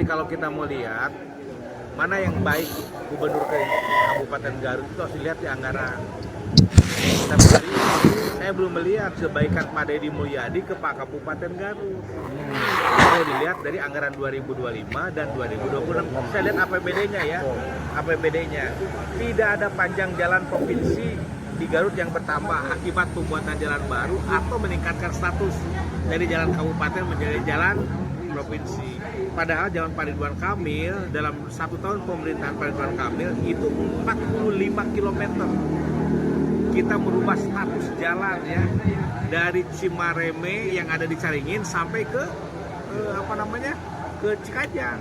Jadi kalau kita mau lihat mana yang baik gubernur ke Kabupaten Garut itu harus dilihat di anggaran. Tapi saya belum melihat kebaikan Pak Deddy Mulyadi ke Pak Kabupaten Garut. Saya dilihat dari anggaran 2025 dan 2026. Saya lihat APBD-nya ya, APBD-nya tidak ada panjang jalan provinsi di Garut yang bertambah akibat pembuatan jalan baru atau meningkatkan status dari jalan kabupaten menjadi jalan provinsi. Padahal zaman Pak Ridwan Kamil dalam 1 tahun pemerintahan Pak Ridwan Kamil itu 45 km. Kita merubah status jalan ya dari Cimareme yang ada di Caringin sampai ke ke Cikajang.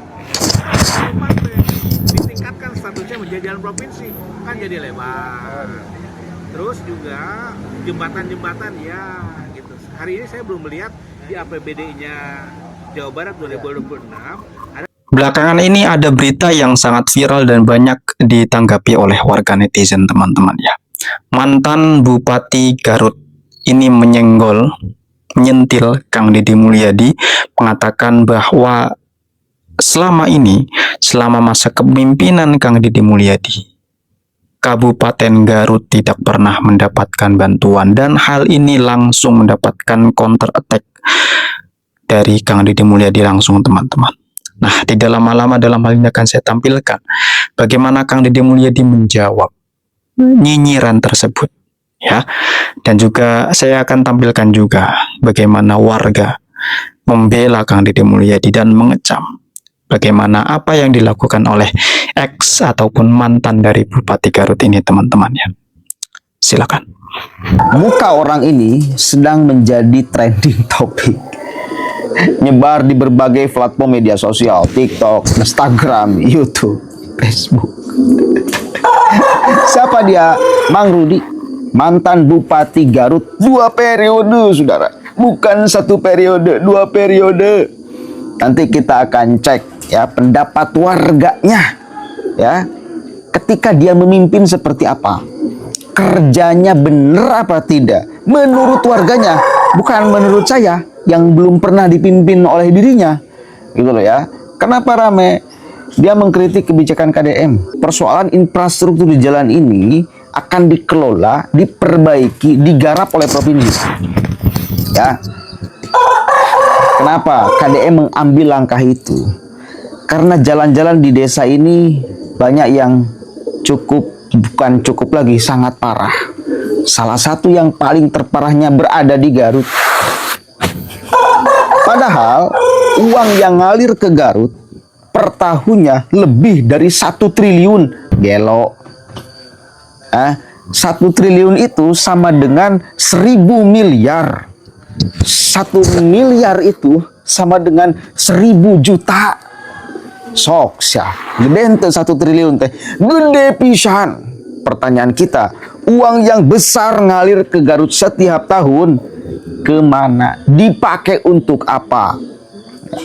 Ditingkatkan statusnya menjadi jalan provinsi, kan jadi lebar. Terus juga jembatan-jembatan ya gitu. Hari ini saya belum melihat di APBD-nya Jawa Barat 2026 ada. Belakangan ini ada berita yang sangat viral dan banyak ditanggapi oleh warga netizen, teman-teman ya. Mantan Bupati Garut ini menyentil Kang Deddy Mulyadi, mengatakan bahwa selama masa kepemimpinan Kang Deddy Mulyadi, Kabupaten Garut tidak pernah mendapatkan bantuan, dan hal ini langsung mendapatkan counter attack dari Kang Deddy Mulyadi langsung, teman-teman. Nah, tidak lama-lama dalam hal ini akan saya tampilkan bagaimana Kang Deddy Mulyadi menjawab nyinyiran tersebut ya. Dan juga saya akan tampilkan juga bagaimana warga membela Kang Deddy Mulyadi dan mengecam bagaimana apa yang dilakukan oleh ex ataupun mantan dari Bupati Garut ini, teman-teman ya. Silakan. Muka orang ini sedang menjadi trending topik, nyebar di berbagai platform media sosial, TikTok, Instagram, YouTube, Facebook. Siapa dia? Mang Rudi, mantan Bupati Garut 2 periode, saudara. Bukan 1 periode, 2 periode. Nanti kita akan cek ya pendapat warganya ya. Ketika dia memimpin seperti apa? Kerjanya benar apa tidak? Menurut warganya, bukan menurut saya yang belum pernah dipimpin oleh dirinya. Gitu loh ya. Kenapa rame? Dia mengkritik kebijakan KDM. Persoalan infrastruktur di jalan ini akan dikelola, diperbaiki, digarap oleh provinsi. Ya. Kenapa KDM mengambil langkah itu? Karena jalan-jalan di desa ini banyak yang bukan cukup lagi, sangat parah. Salah satu yang paling terparahnya berada di Garut. Padahal uang yang ngalir ke Garut per tahunnya lebih dari 1 triliun. Gelo. 1 triliun itu sama dengan 1.000 miliar. 1 miliar itu sama dengan 1.000 juta. Sok sya, gede ente 1 triliun teh. Gede pisan. Pertanyaan kita, uang yang besar ngalir ke Garut setiap tahun kemana? Dipakai untuk apa?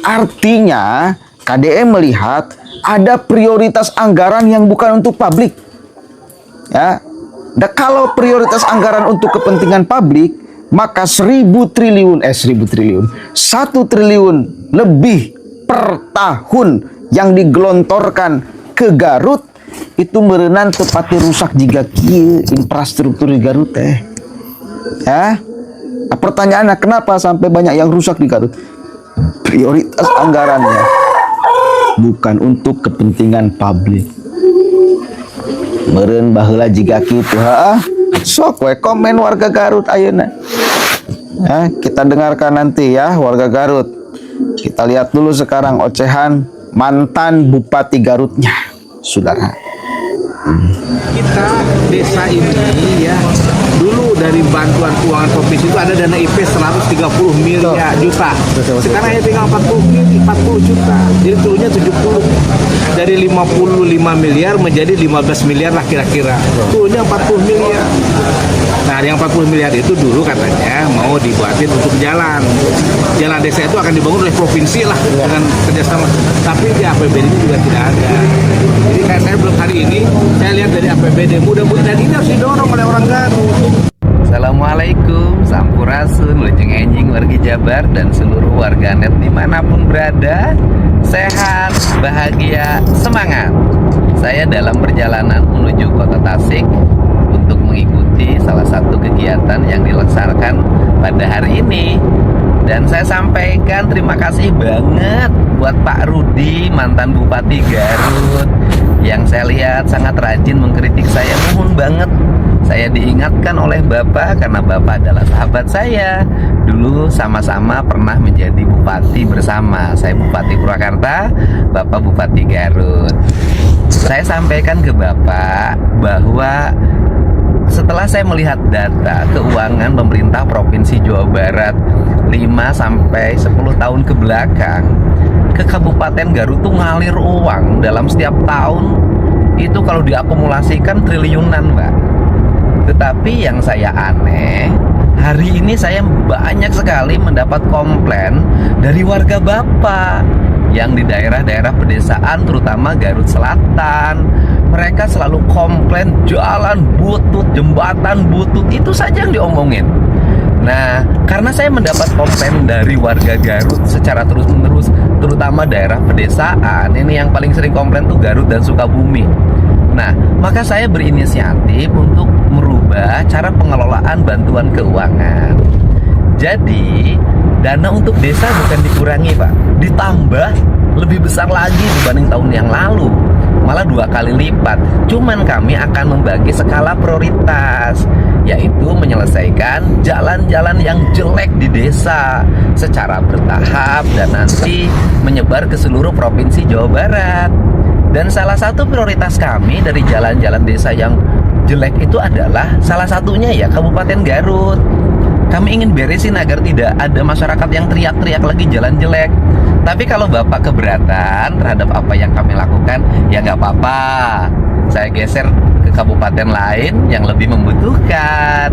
Artinya KDM melihat ada prioritas anggaran yang bukan untuk publik. Ya. Dan kalau prioritas anggaran untuk kepentingan publik, maka 1.000 triliun, 1 triliun lebih per tahun yang digelontorkan ke Garut itu merenang tepatnya rusak jika kieu infrastruktur di Garut teh. Ya. Nah, pertanyaannya kenapa sampai banyak yang rusak di Garut? Prioritas anggarannya bukan untuk kepentingan publik. Meureun baheula jiga kitu, sok we komen warga Garut ayeuna. Ya, kita dengarkan nanti ya warga Garut. Kita lihat dulu sekarang ocehan mantan Bupati Garutnya, saudara. Kita desa ini ya dulu dari bantuan keuangan provinsi itu ada dana IP 130 miliar juta. Sekarang hanya tinggal 40 juta. Jadi turunnya 70. Dari 55 miliar menjadi 15 miliar lah kira-kira. Turunnya 40 miliar. Nah, yang 40 miliar itu dulu katanya mau dibuatin untuk jalan. Jalan desa itu akan dibangun oleh provinsi lah dengan kerjasama. Tapi di APBD ini juga tidak ada. Jadi saya belum hari ini saya lihat dari APBD mudah-mudahan ini harus didorong oleh orang Garut. Assalamualaikum, sampurasun, lejeng enjing wargi Jabar dan seluruh warganet dimanapun berada. Sehat, bahagia, semangat. Saya dalam perjalanan menuju kota Tasik untuk mengikuti salah satu kegiatan yang dilaksanakan pada hari ini. Dan saya sampaikan terima kasih banget buat Pak Rudi, mantan Bupati Garut, yang saya lihat sangat rajin mengkritik saya. Mohon banget saya diingatkan oleh Bapak karena Bapak adalah sahabat saya. Dulu sama-sama pernah menjadi bupati bersama. Saya Bupati Purwakarta, Bapak Bupati Garut. Saya sampaikan ke Bapak bahwa setelah saya melihat data keuangan pemerintah Provinsi Jawa Barat 5-10 tahun ke belakang, ke Kabupaten Garut tuh ngalir uang dalam setiap tahun itu kalau diakumulasikan triliunan, Mbak. Tetapi yang saya aneh, hari ini saya banyak sekali mendapat komplain dari warga Bapak yang di daerah-daerah pedesaan, terutama Garut Selatan. Mereka selalu komplain jalan butut, jembatan butut, itu saja yang diomongin. Nah, karena saya mendapat komplain dari warga Garut secara terus-menerus, terutama daerah pedesaan, ini yang paling sering komplain tuh Garut dan Sukabumi. Nah, maka saya berinisiatif untuk merubah cara pengelolaan bantuan keuangan. Jadi, dana untuk desa bukan dikurangi, Pak, ditambah lebih besar lagi dibanding tahun yang lalu, malah 2 kali lipat. Cuman kami akan membagi skala prioritas, yaitu menyelesaikan jalan-jalan yang jelek di desa secara bertahap dan nanti menyebar ke seluruh provinsi Jawa Barat. Dan salah satu prioritas kami dari jalan-jalan desa yang jelek itu adalah salah satunya ya Kabupaten Garut. Kami ingin beresin agar tidak ada masyarakat yang teriak-teriak lagi jalan jelek. Tapi kalau Bapak keberatan terhadap apa yang kami lakukan, ya nggak apa-apa. Saya geser ke kabupaten lain yang lebih membutuhkan.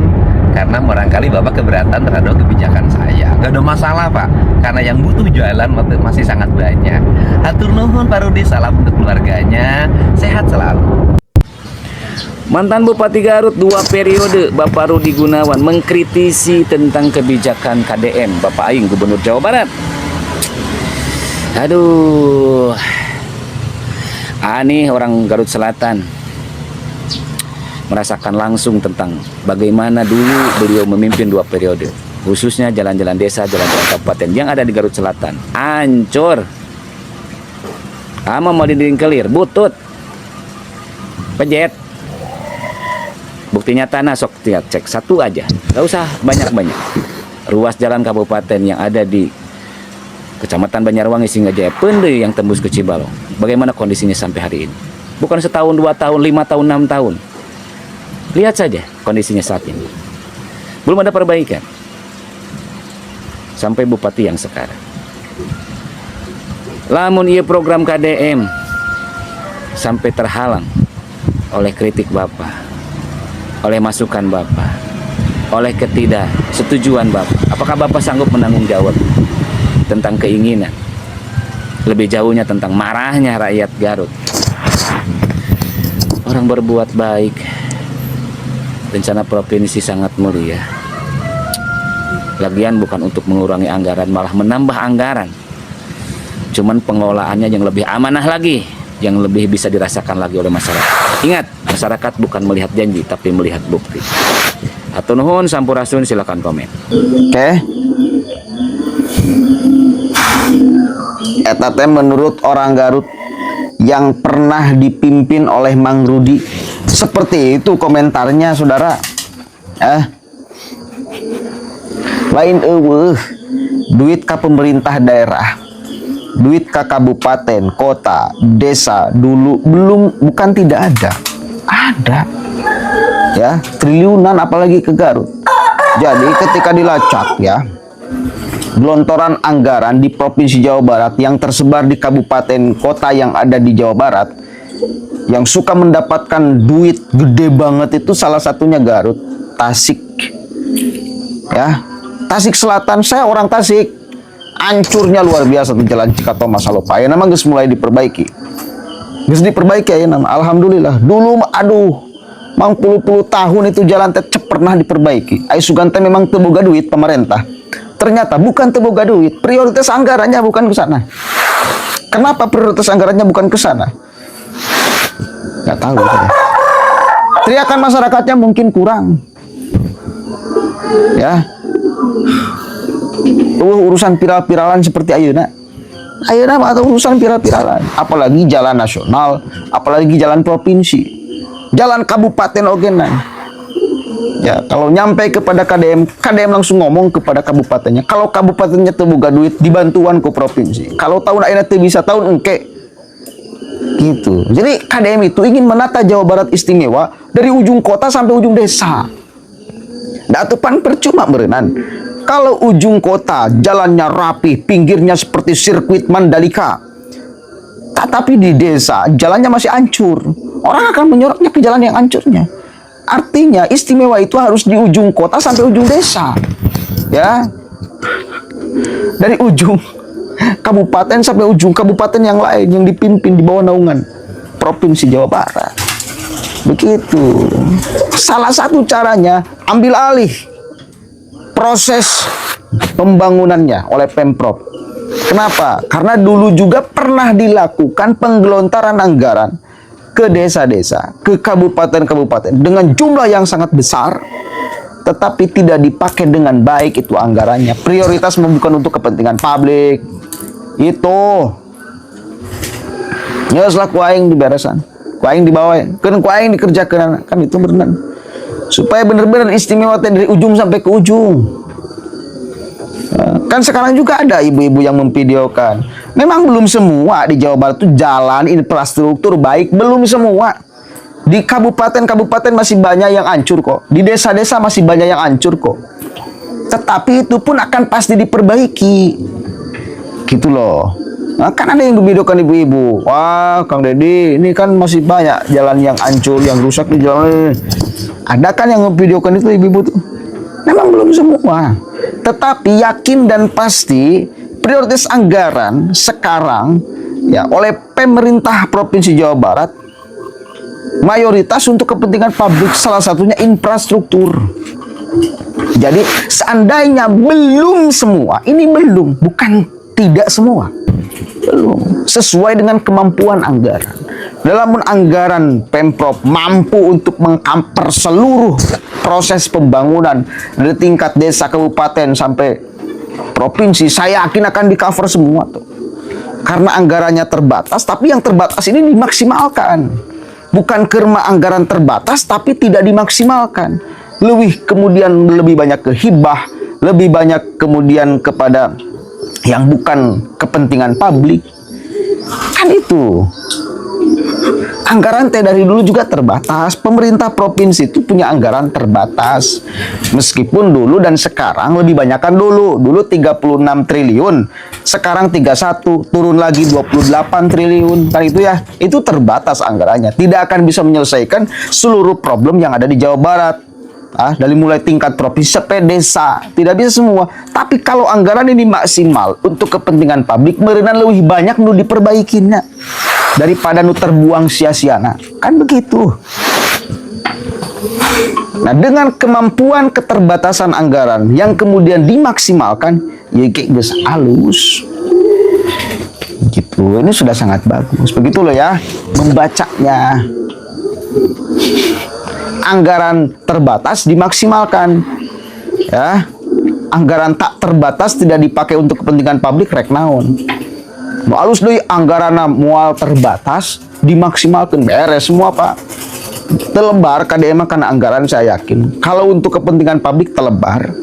Karena barangkali Bapak keberatan terhadap kebijakan saya. Nggak ada masalah, Pak. Karena yang butuh jalan masih sangat banyak. Hatur nuhun Pak Rudi, salam untuk keluarganya. Sehat selalu. Mantan Bupati Garut 2 periode Bapak Rudi Gunawan mengkritisi tentang kebijakan KDM Bapak Aing Gubernur Jawa Barat. Aduh, Ani orang Garut Selatan merasakan langsung tentang bagaimana dulu beliau memimpin 2 periode, khususnya jalan-jalan desa, jalan-jalan kabupaten yang ada di Garut Selatan hancur. Ama mau didingkelir, butut, pejet. Bukti nyata sok cek satu aja, gak usah banyak-banyak. Ruas jalan kabupaten yang ada di Kecamatan Banjarwangi Singgajaya Pende yang tembus ke Cibalong, bagaimana kondisinya sampai hari ini? Bukan setahun, 2 tahun, 5 tahun, 6 tahun. Lihat saja kondisinya saat ini. Belum ada perbaikan. Sampai bupati yang sekarang. Lamun ia program KDM sampai terhalang oleh kritik Bapak, oleh masukan Bapak, oleh ketidaksetujuan Bapak. Apakah Bapak sanggup menanggung jawab tentang keinginan? Lebih jauhnya tentang marahnya rakyat Garut. Orang berbuat baik, rencana provinsi sangat mulia. Lagian bukan untuk mengurangi anggaran, malah menambah anggaran. Cuman pengelolaannya yang lebih amanah lagi, yang lebih bisa dirasakan lagi oleh masyarakat. Ingat, masyarakat bukan melihat janji, tapi melihat bukti. Hatur nuhun, sampurasun, silakan komen. Oke. Eta teh menurut orang Garut yang pernah dipimpin oleh Mang Rudi. Seperti itu komentarnya, saudara. Lain eueuh, duit ka pemerintah daerah, duit ka kabupaten, kota, desa dulu bukan tidak ada, ya triliunan apalagi ke Garut. Jadi ketika dilacak ya, gelontoran anggaran di Provinsi Jawa Barat yang tersebar di kabupaten kota yang ada di Jawa Barat, yang suka mendapatkan duit gede banget itu salah satunya Garut, Tasik, ya Tasik Selatan. Saya orang Tasik. Hancurnya luar biasa tuh jalan Cikatoma Salopaya. Nama geus mulai diperbaiki. Geus diperbaiki ya nama. Alhamdulillah. Dulu aduh Mang puluh-puluh tahun itu jalan teh pernah diperbaiki. Ai Sugante memang teboga duit pemerintah. Ternyata bukan teboga duit, prioritas anggarannya bukan ke sana. Kenapa prioritas anggarannya bukan ke sana? Nggak tahu saya. Teriakan masyarakatnya mungkin kurang. Ya. Urusan viral-viralan seperti ayeuna. Ayeuna atau urusan viral-viralan, apalagi jalan nasional, apalagi jalan provinsi, jalan kabupaten ogenan. Ya, kalau nyampe kepada KDM, KDM langsung ngomong kepada kabupatennya. Kalau kabupatennya teu boga duit, dibantuan ke provinsi. Kalau tahun ayeuna teu bisa, tahun engke. Gitu. Jadi KDM itu ingin menata Jawa Barat istimewa dari ujung kota sampai ujung desa. Datupan percuma berenan. Kalau ujung kota jalannya rapi, pinggirnya seperti sirkuit Mandalika, tetapi di desa jalannya masih hancur, orang akan menyorotnya ke jalan yang hancurnya. Artinya istimewa itu harus di ujung kota sampai ujung desa, ya, dari ujung kabupaten sampai ujung kabupaten yang lain yang dipimpin di bawah naungan Provinsi Jawa Barat. Begitu. Salah satu caranya ambil alih proses pembangunannya oleh Pemprov. Kenapa? Karena dulu juga pernah dilakukan penggelontaran anggaran ke desa-desa, ke kabupaten-kabupaten dengan jumlah yang sangat besar, tetapi tidak dipakai dengan baik itu anggarannya. Prioritas bukan untuk kepentingan publik. Itu. Ya setelah kuaing diberesan, kuaing dibawa, kan kuaing dikerjakan, kan itu benar. Supaya benar-benar istimewa dari ujung sampai ke ujung. Kan sekarang juga ada ibu-ibu yang memvideokan. Memang belum semua di Jawa Barat itu jalan infrastruktur baik, belum semua. Di kabupaten-kabupaten masih banyak yang hancur kok. Di desa-desa masih banyak yang hancur kok. Tetapi itu pun akan pasti diperbaiki. Gitu loh. Nah, kan ada yang memvideokan ibu-ibu. Wah, Kang Deddy, ini kan masih banyak jalan yang hancur, yang rusak di jalan. Ada kan yang memvideokan itu ibu-ibu tuh? Memang belum semua. Tetapi yakin dan pasti prioritas anggaran sekarang ya oleh pemerintah Provinsi Jawa Barat mayoritas untuk kepentingan publik, salah satunya infrastruktur. Jadi seandainya belum semua, ini belum, bukan tidak semua. Belum sesuai dengan kemampuan anggaran. Dalam anggaran Pemprov mampu untuk mengkamper seluruh proses pembangunan dari tingkat desa, kabupaten sampai provinsi, saya yakin akan di-cover semua tuh. Karena anggarannya terbatas, tapi yang terbatas ini dimaksimalkan. Bukan karena anggaran terbatas tapi tidak dimaksimalkan. Lebih banyak ke hibah, lebih banyak kemudian kepada yang bukan kepentingan publik. Kan itu. Anggaran teh dari dulu juga terbatas. Pemerintah provinsi itu punya anggaran terbatas. Meskipun dulu dan sekarang lebih banyakkan dulu. Dulu 36 triliun. Sekarang 31, turun lagi 28 triliun. Kan itu ya, itu terbatas anggarannya. Tidak akan bisa menyelesaikan seluruh problem yang ada di Jawa Barat. Dari mulai tingkat provinsi sampai desa, tidak bisa semua. Tapi kalau anggaran ini maksimal untuk kepentingan publik, merenang lebih banyak nu diperbaikinya daripada nu terbuang sia-siana. Kan begitu. Nah, dengan kemampuan keterbatasan anggaran yang kemudian dimaksimalkan, ya kayak geus halus. Gitu. Ini sudah sangat bagus. Begitu loh ya membacanya. Anggaran terbatas dimaksimalkan, ya. Anggaran tak terbatas tidak dipakai untuk kepentingan publik, rek naon. Mau alus deui anggarana mual terbatas dimaksimalkan, beres semua Pak. Telebar KDM karena anggaran saya yakin. Kalau untuk kepentingan publik telebar.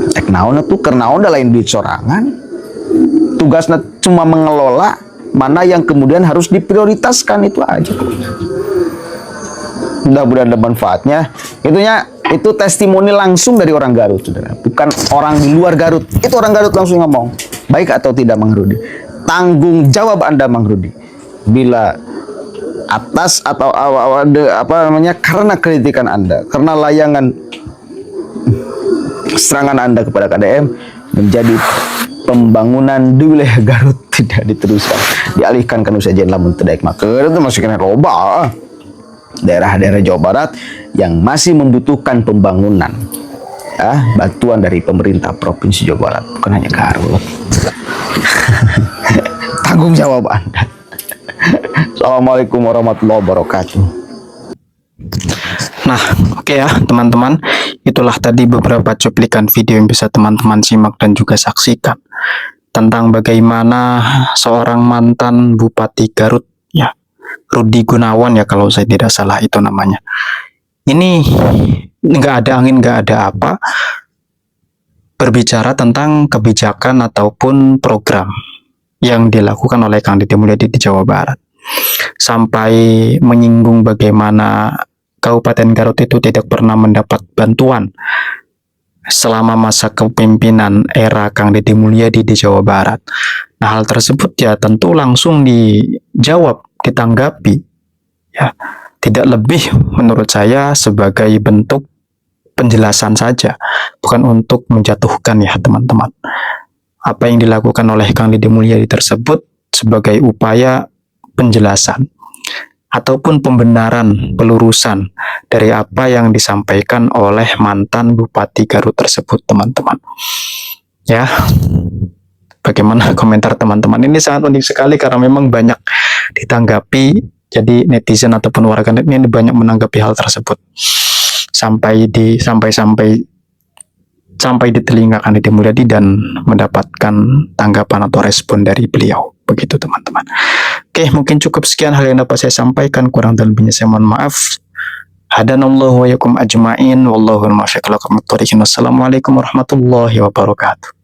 Rek naon atuh keur naon da lain duit sorangan. Tugasnya cuma mengelola mana yang kemudian harus diprioritaskan, itu aja. Mudah-mudahan ada manfaatnya. Itu testimoni langsung dari orang Garut, saudara. Bukan orang di luar Garut. Itu orang Garut langsung ngomong. Baik atau tidak, Mang Rudi? Tanggung jawab Anda, Mang Rudi. Bila atas atau karena kritikan Anda, karena layangan serangan Anda kepada KDM menjadi pembangunan di wilayah Garut tidak diteruskan, dialihkan ke Nusa Jaya lamun teu daek maka itu masih kena loba. daerah-daerah Jawa Barat yang masih membutuhkan pembangunan, ya, bantuan dari pemerintah Provinsi Jawa Barat, bukan hanya Garut. Tanggung jawab Anda. Assalamualaikum warahmatullahi wabarakatuh. Nah, oke ya teman-teman, itulah tadi beberapa cuplikan video yang bisa teman-teman simak dan juga saksikan tentang bagaimana seorang mantan Bupati Garut, ya, Rudi Gunawan ya kalau saya tidak salah itu namanya. Ini nggak ada angin, nggak ada apa, berbicara tentang kebijakan ataupun program yang dilakukan oleh Kang Deddy Mulyadi di Jawa Barat, sampai menyinggung bagaimana Kabupaten Garut itu tidak pernah mendapat bantuan selama masa kepemimpinan era Kang Deddy Mulyadi di Jawa Barat. Nah, hal tersebut ya tentu langsung dijawab, ditanggapi, ya, tidak lebih menurut saya sebagai bentuk penjelasan saja, bukan untuk menjatuhkan ya teman-teman. Apa yang dilakukan oleh Kang Deddy Mulyadi tersebut sebagai upaya penjelasan ataupun pembenaran, pelurusan dari apa yang disampaikan oleh mantan Bupati Garut tersebut, teman-teman. Ya, bagaimana komentar teman-teman? Ini sangat unik sekali karena memang banyak ditanggapi, jadi netizen ataupun warganet ini banyak menanggapi hal tersebut sampai di telinga Kang Deddy Mulyadi dan mendapatkan tanggapan atau respon dari beliau. Begitu teman-teman. Oke, mungkin cukup sekian hal yang dapat saya sampaikan, kurang dan lebihnya saya mohon maaf. Hadanallahu wa yakum ajma'in wallahu al-muwaffiq ila aqwamit thoriq. Wassalamualaikum warahmatullahi wabarakatuh.